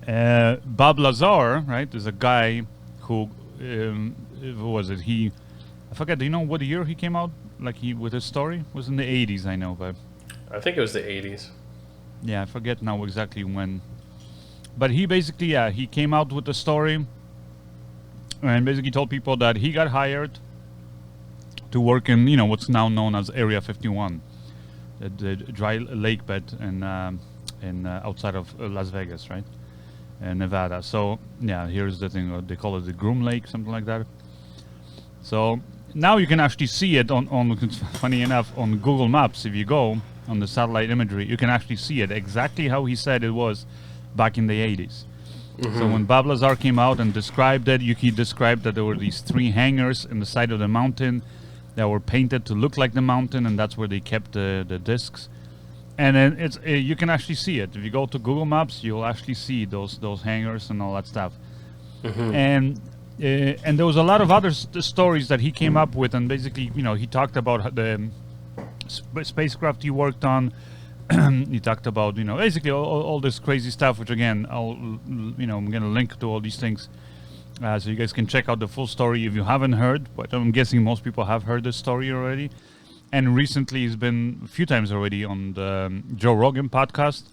Bob Lazar, right, is a guy who who was it? I forget. Do you know what year he came out? Like with his story it was in the 80s, I know, but I think it was the 80s. yeah, I forget now exactly when. But he basically, he came out with the story and basically told people that he got hired to work in, what's now known as Area 51, the dry lake bed in outside of Las Vegas, right, in Nevada. So yeah, here's the thing. They call it the Groom Lake, something like that. So now you can actually see it on funny enough, on Google Maps. If you go on the satellite imagery, you can actually see it exactly how he said it was back in the 80s. Mm-hmm. So when Bob Lazar came out and described it, he described that there were these 3 hangars in the side of the mountain that were painted to look like the mountain, and that's where they kept the discs. And then it's you can actually see it. If you go to Google Maps, you'll actually see those hangars and all that stuff. Mm-hmm. And there was a lot of other stories that he came up with, and basically, he talked about the spacecraft he worked on. He talked about, basically all this crazy stuff, which again, I'm gonna link to all these things, so you guys can check out the full story if you haven't heard. But I'm guessing most people have heard this story already. And recently, he's been a few times already on the Joe Rogan podcast,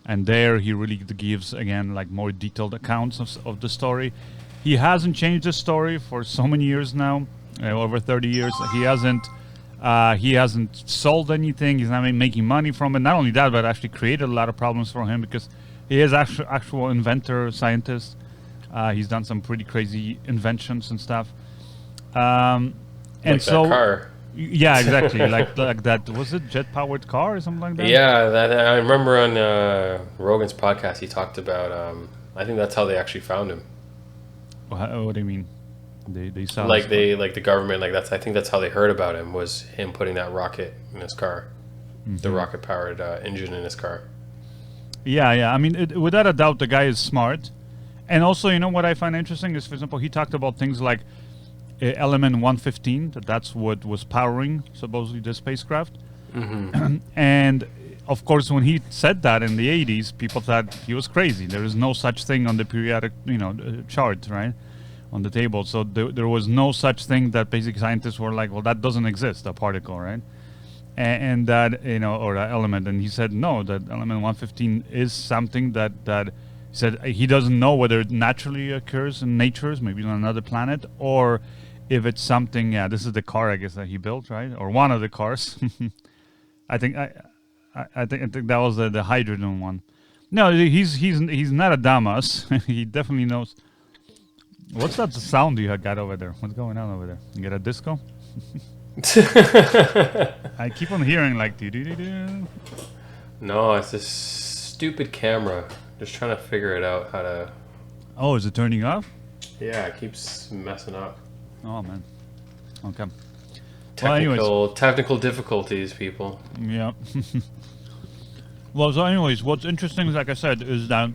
and there he really gives again like more detailed accounts of the story. He hasn't changed the story for so many years now, over 30 years. He hasn't sold anything. He's not making money from it. Not only that, but actually created a lot of problems for him because he is actual inventor, scientist. He's done some pretty crazy inventions and stuff. And like so, that car. Yeah, exactly. like that. Was it jet-powered car or something like that? Yeah, that I remember on Rogan's podcast. He talked about. I think that's how they actually found him. What do you mean? They saw like the government, like I think that's how they heard about him, was him putting that rocket in his car, the rocket powered engine in his car. Yeah. I mean, without a doubt, the guy is smart. And also, what I find interesting is, for example, he talked about things like element 115. That's what was powering supposedly the spacecraft. Mm-hmm. And of course, when he said that in the 80s, people thought he was crazy. There is no such thing on the periodic, chart, right, on the table. So there was no such thing that basic scientists were like, well, that doesn't exist, a particle, right? And that, or an element. And he said, no, that element 115 is something that he said he doesn't know whether it naturally occurs in nature, maybe on another planet, or if it's something, this is the car, I guess, that he built, right? Or one of the cars. I think that was the hydrogen one. No, he's not a dumbass. He definitely knows. What's that sound you got over there? What's going on over there? You got a disco? I keep on hearing like do. No, it's this stupid camera. Just trying to figure it out how to. Oh, is it turning off? Yeah, it keeps messing up. Oh man. Okay. Technical difficulties, people. Yeah. Well, so anyways, what's interesting, like I said, is that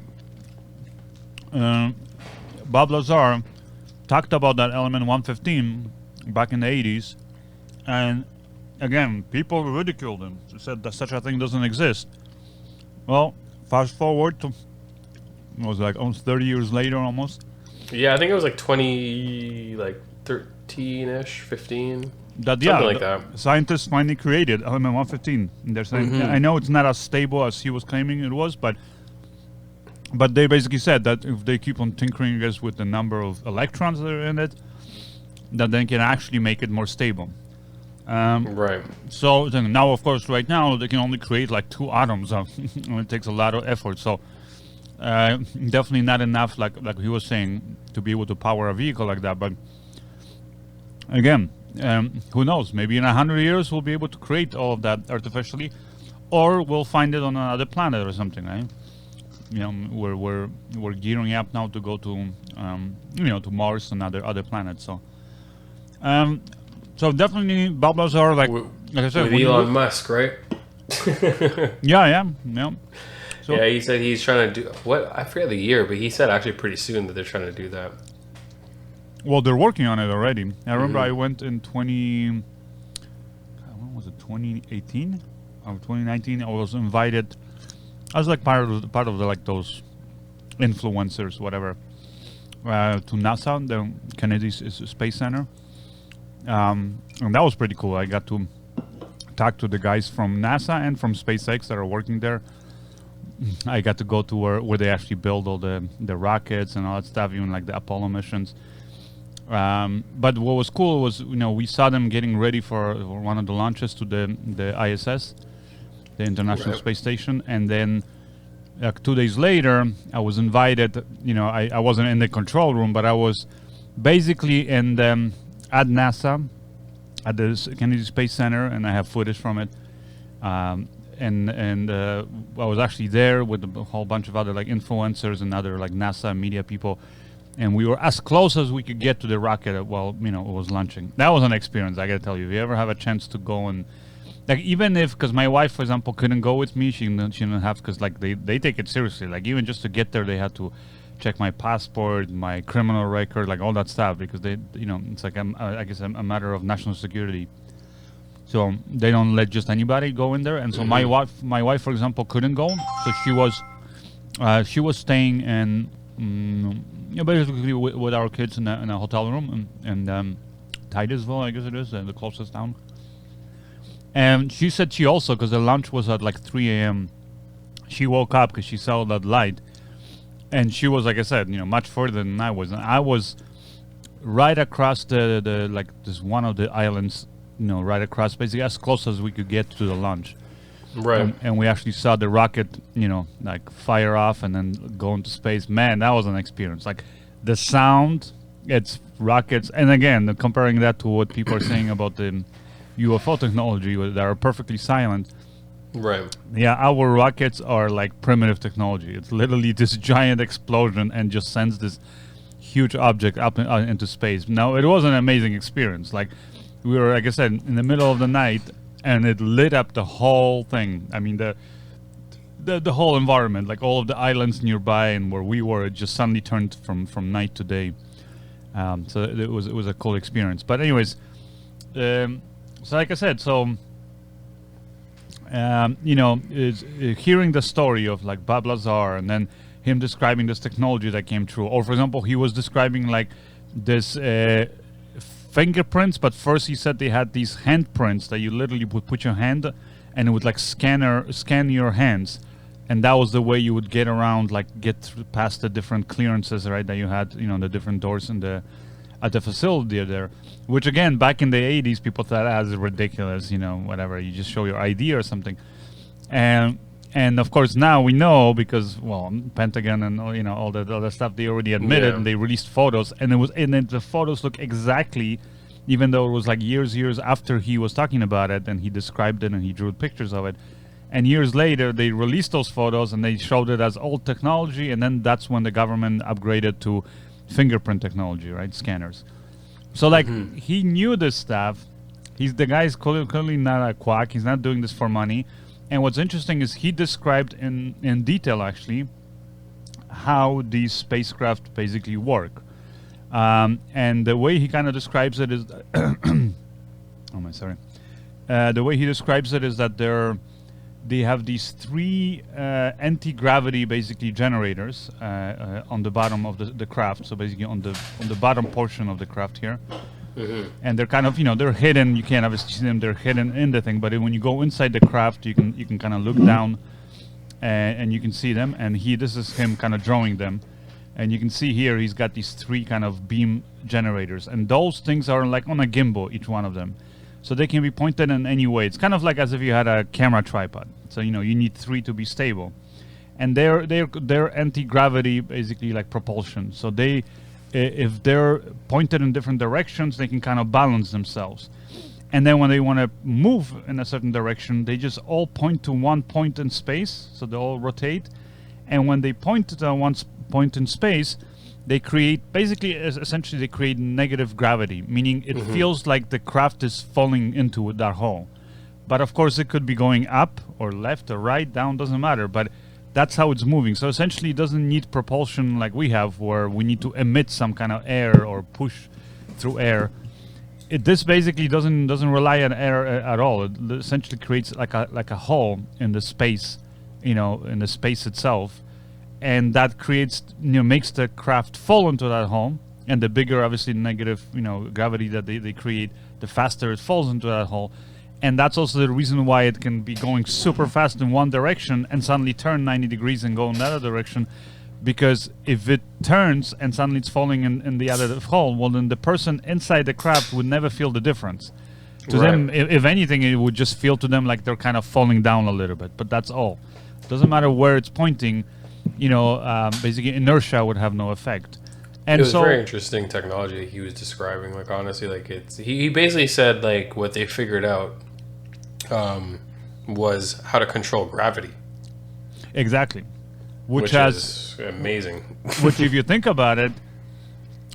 Bob Lazar talked about that element 115 back in the 80s, and again, people ridiculed him. They said that such a thing doesn't exist. Well, fast forward to, it was like almost 30 years later, almost. Yeah, I think it was like 13-ish, 15. Something like that. Scientists finally created element 115. And they're saying, I know it's not as stable as he was claiming it was, but they basically said that if they keep on tinkering, I guess, with the number of electrons that are in it, that they can actually make it more stable. Right. So now, of course, right now they can only create like 2 atoms, and it takes a lot of effort. So definitely not enough, like he was saying, to be able to power a vehicle like that. But again, who knows? Maybe in 100 years we'll be able to create all of that artificially, or we'll find it on another planet or something, right? We're gearing up now to go to to Mars and other planets. So definitely Bob Lazar, like I said, with Elon Musk, right? Yeah. So, yeah, he said he's trying to do I forget the year, but he said actually pretty soon that they're trying to do that. Well, they're working on it already. I remember I went in 2018 or 2019. I was invited. I was like part of the, like those influencers, whatever, to NASA, the Kennedy Space Center. And that was pretty cool. I got to talk to the guys from NASA and from SpaceX that are working there. I got to go to where they actually build all the rockets and all that stuff, even like the Apollo missions. But what was cool was, we saw them getting ready for one of the launches to the ISS, the International Space Station, and then 2 days later, I was invited. I wasn't in the control room, but I was basically at NASA, at the Kennedy Space Center, and I have footage from it. And I was actually there with a whole bunch of other like influencers and other like NASA media people, and we were as close as we could get to the rocket while it was launching. That was an experience, I gotta tell you. If you ever have a chance to go and like, even if, because my wife, for example, couldn't go with me, she didn't have, because like they take it seriously. Like, even just to get there, they had to check my passport, my criminal record, like all that stuff, because they, it's like I guess a matter of national security. So they don't let just anybody go in there. And so my wife, for example, couldn't go. So she was staying in, basically with our kids in a hotel room in Titusville, I guess it is, the closest town. And she said she also, because the lunch was at like 3 a.m., she woke up because she saw that light. And she was, like I said, much further than I was. And I was right across the like this one of the islands, right across, basically as close as we could get to the launch. Right. And we actually saw the rocket, like fire off and then go into space. Man, that was an experience. Like the sound, it's rockets. And again, comparing that to what people are saying about the UFO technology that are perfectly silent. Right. Yeah, our rockets are like primitive technology. It's literally this giant explosion and just sends this huge object up into space. Now, it was an amazing experience. Like, we were, like I said, in the middle of the night, and it lit up the whole thing. I mean, the whole environment, like all of the islands nearby and where we were, it just suddenly turned from night to day. So it was a cool experience. But anyways, so like I said, hearing the story of like Bob Lazar and then him describing this technology that came true, or for example, he was describing like this fingerprints, but first he said they had these handprints that you literally would put your hand and it would like scan your hands, and that was the way you would get around, like get past the different clearances, right, that you had, the different doors at the facility there, which again, back in the 80s, people thought that was ridiculous, whatever, you just show your ID or something. And of course now we know, because, well, Pentagon and all the other stuff, they already admitted, and they released photos, and the photos look exactly, even though it was like years after he was talking about it, and he described it and he drew pictures of it. And years later, they released those photos and they showed it as old technology, and then that's when the government upgraded to fingerprint technology, right? Scanners. So like he knew this stuff. The guy's clearly not a quack. He's not doing this for money. And what's interesting is he described in detail actually how these spacecraft basically work. And the way he kind of describes it is the way he describes it is that they have these 3 anti-gravity basically generators on the bottom of the craft, so basically on the bottom portion of the craft here. And they're kind of, they're hidden. You can't obviously see them. They're hidden in the thing, but when you go inside the craft, you can kind of look down and you can see them. And this is him kind of drawing them, and you can see here he's got these 3 kind of beam generators, and those things are like on a gimbal, each one of them. So they can be pointed in any way. It's kind of like as if you had a camera tripod. So you need 3 to be stable, and they're anti-gravity, basically like propulsion. So if they're pointed in different directions, they can kind of balance themselves. And then when they want to move in a certain direction, they just all point to one point in space. So they all rotate, and when they point to one point in space, they create, essentially they create negative gravity, meaning it feels like the craft is falling into that hole. But of course it could be going up or left or right, down, doesn't matter, but that's how it's moving. So essentially it doesn't need propulsion like we have, where we need to emit some kind of air or push through air. This basically doesn't rely on air at all. It essentially creates like a hole in the space, in the space itself. and that creates, makes the craft fall into that hole. And the bigger, obviously, negative, gravity that they create, the faster it falls into that hole. And that's also the reason why it can be going super fast in one direction and suddenly turn 90 degrees and go in the other direction. Because if it turns and suddenly it's falling in the other hole, well, then the person inside the craft would never feel the difference. To them, if anything, it would just feel to them like they're kind of falling down a little bit. But that's all. Doesn't matter where it's pointing, basically inertia would have no effect. And it was very interesting technology he was describing. Like, honestly, like he basically said like what they figured out was how to control gravity. Exactly. Which is amazing. Which, if you think about it,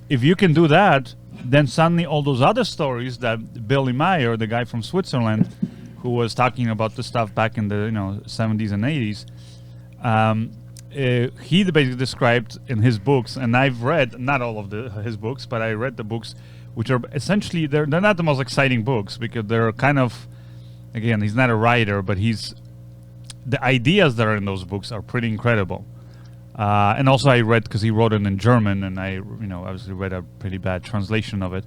if you can do that, then suddenly all those other stories that Billy Meier, the guy from Switzerland, who was talking about this stuff back in the 70s and 80s, he basically described in his books, and I've read not all of his books, but I read the books, which are essentially they're not the most exciting books because they're kind of, again, he's not a writer, but the ideas that are in those books are pretty incredible. And also I read, because he wrote it in German, and I obviously read a pretty bad translation of it.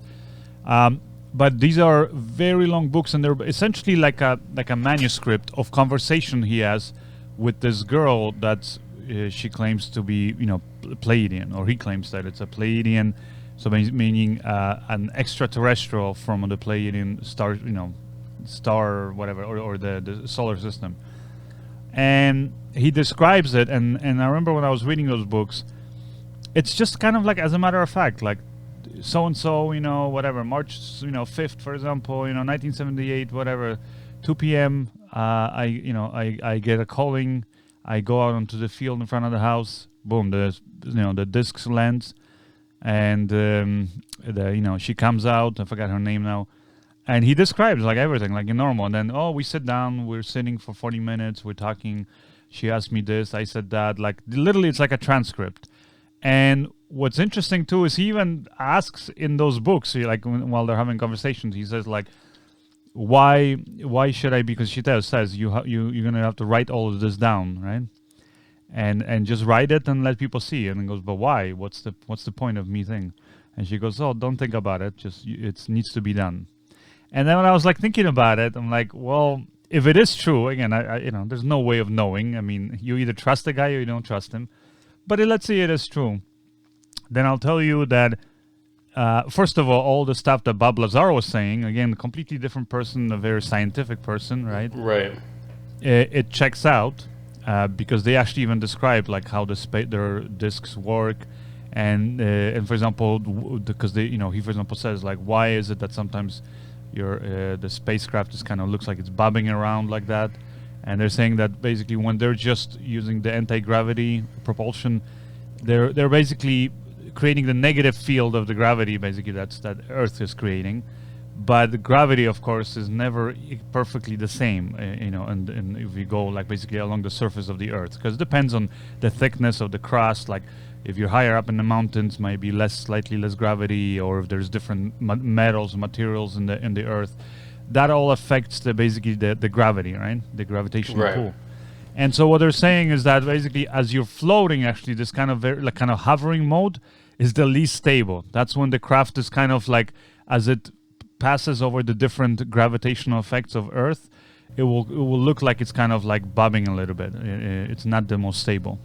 But these are very long books, and they're essentially like a manuscript of conversation he has with this girl that she claims to be Pleiadian, or he claims that it's a Pleiadian, so meaning an extraterrestrial from the Pleiadian star or whatever, or the solar system. And he describes it, and I remember when I was reading those books, it's just kind of like, as a matter of fact, like so and so, whatever, March 5th, for example, 1978, whatever, 2 p.m. I get a calling. I go out onto the field in front of the house. Boom, the disc lands, and she comes out. I forgot her name now. And he describes like everything, like normal. And then, we sit down. We're sitting for 40 minutes. We're talking. She asked me this. I said that. Like, literally, it's like a transcript. And what's interesting, too, is he even asks in those books, like while they're having conversations, he says, like, why should I? Because she says, you're going to have to write all of this down, right? And just write it and let people see. And he goes, but why? What's the point of me thing? And she goes, don't think about it. Just, it needs to be done. And then when I was like thinking about it, I'm like, well, if it is true, again, I there's no way of knowing. I mean, you either trust the guy or you don't trust him. But let's say it is true. Then I'll tell you that, first of all the stuff that Bob Lazar was saying, again, a completely different person, a very scientific person, right? Right. It checks out because they actually even describe like how their discs work. And for example, because he for example says like, why is it that sometimes the spacecraft just kind of looks like it's bobbing around like that? And they're saying that basically when they're just using the anti-gravity propulsion, they're basically creating the negative field of the gravity, basically that Earth is creating. But the gravity, of course, is never perfectly the same, and if we go like basically along the surface of the Earth, because it depends on the thickness of the crust. Like if you're higher up in the mountains, might be slightly less gravity, or if there's different materials in the Earth, that all affects basically the gravity, right? The gravitational pull. And so what they're saying is that basically as you're floating, actually this kind of kind of hovering mode is the least stable. That's when the craft is kind of like, as it passes over the different gravitational effects of Earth, it will look like it's kind of like bobbing a little bit. It's not the most stable.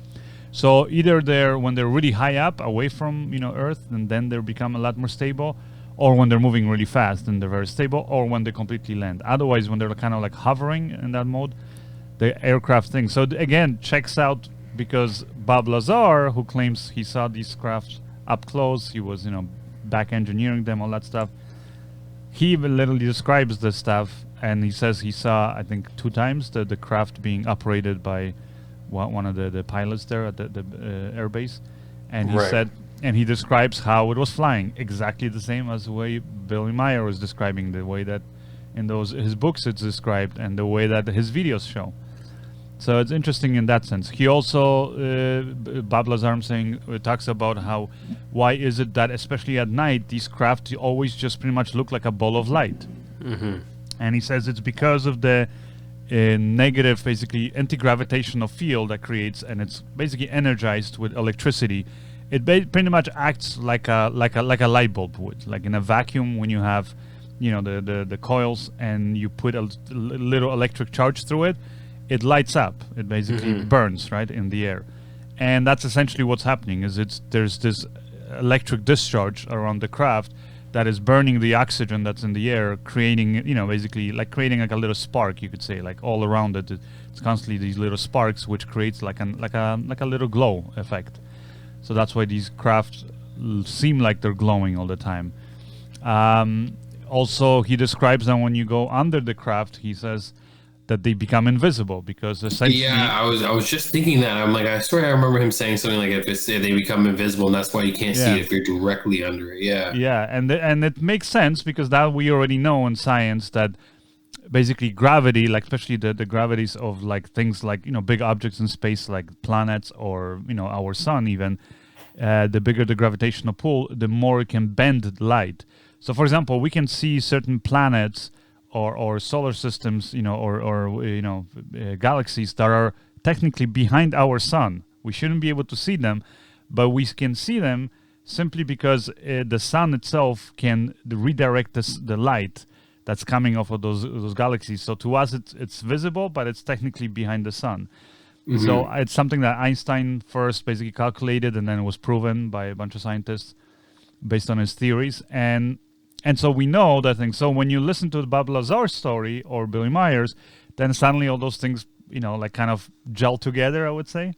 So either when they're really high up away from Earth, and then they become a lot more stable, or when they're moving really fast and they're very stable, or when they completely land. Otherwise, when they're kind of like hovering in that mode, the aircraft thing. So again, checks out because Bob Lazar, who claims he saw these crafts up close, he was back engineering them, all that stuff. He literally describes this stuff, and he says he saw, I think, 2 times the craft being operated by one of the pilots there at the airbase, and he said, and he describes how it was flying exactly the same as the way Billy Meier was describing, the way that in his books it's described, and the way that his videos show. So it's interesting in that sense. He also, Bob Lazar saying, talks about why is it that especially at night these craft always just pretty much look like a ball of light. Mm-hmm. And he says it's because of the a negative, basically anti-gravitational field that creates, and it's basically energized with electricity. It pretty much acts like a light bulb would, like in a vacuum when you have, the coils and you put a little electric charge through it. It lights up. It basically burns right in the air, and that's essentially what's happening. There's this electric discharge around the craft that is burning the oxygen that's in the air, creating, basically like creating like a little spark, you could say, like all around it. It's constantly these little sparks, which creates like a little glow effect. So that's why these crafts seem like they're glowing all the time. Also, he describes that when you go under the craft, he says that they become invisible because essentially... Yeah, I was just thinking that. I'm like, I swear I remember him saying something like, if they become invisible, and that's why you can't see it if you're directly under it. Yeah. Yeah, and it makes sense because that we already know in science that basically gravity, like especially the gravities of like things like, big objects in space like planets or, our sun even, the bigger the gravitational pull, the more it can bend light. So, for example, we can see certain planets or solar systems, galaxies that are technically behind our sun. We shouldn't be able to see them, but we can see them simply because the sun itself can redirect the light that's coming off of those galaxies. So to us, it's visible, but it's technically behind the sun. Mm-hmm. So it's something that Einstein first basically calculated, and then it was proven by a bunch of scientists based on his theories. And so we know that thing. So when you listen to the Bob Lazar story or Billy Meier's, then suddenly all those things, like kind of gel together, I would say.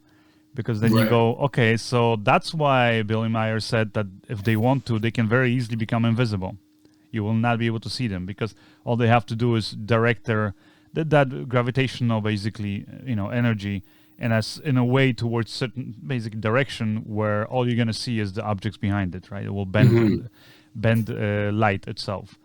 Because then you go, okay, so that's why Billy Meier said that if they want to, they can very easily become invisible. You will not be able to see them because all they have to do is direct that gravitational, basically, energy in a way towards certain basic direction where all you're going to see is the objects behind it, right? It will bend light itself.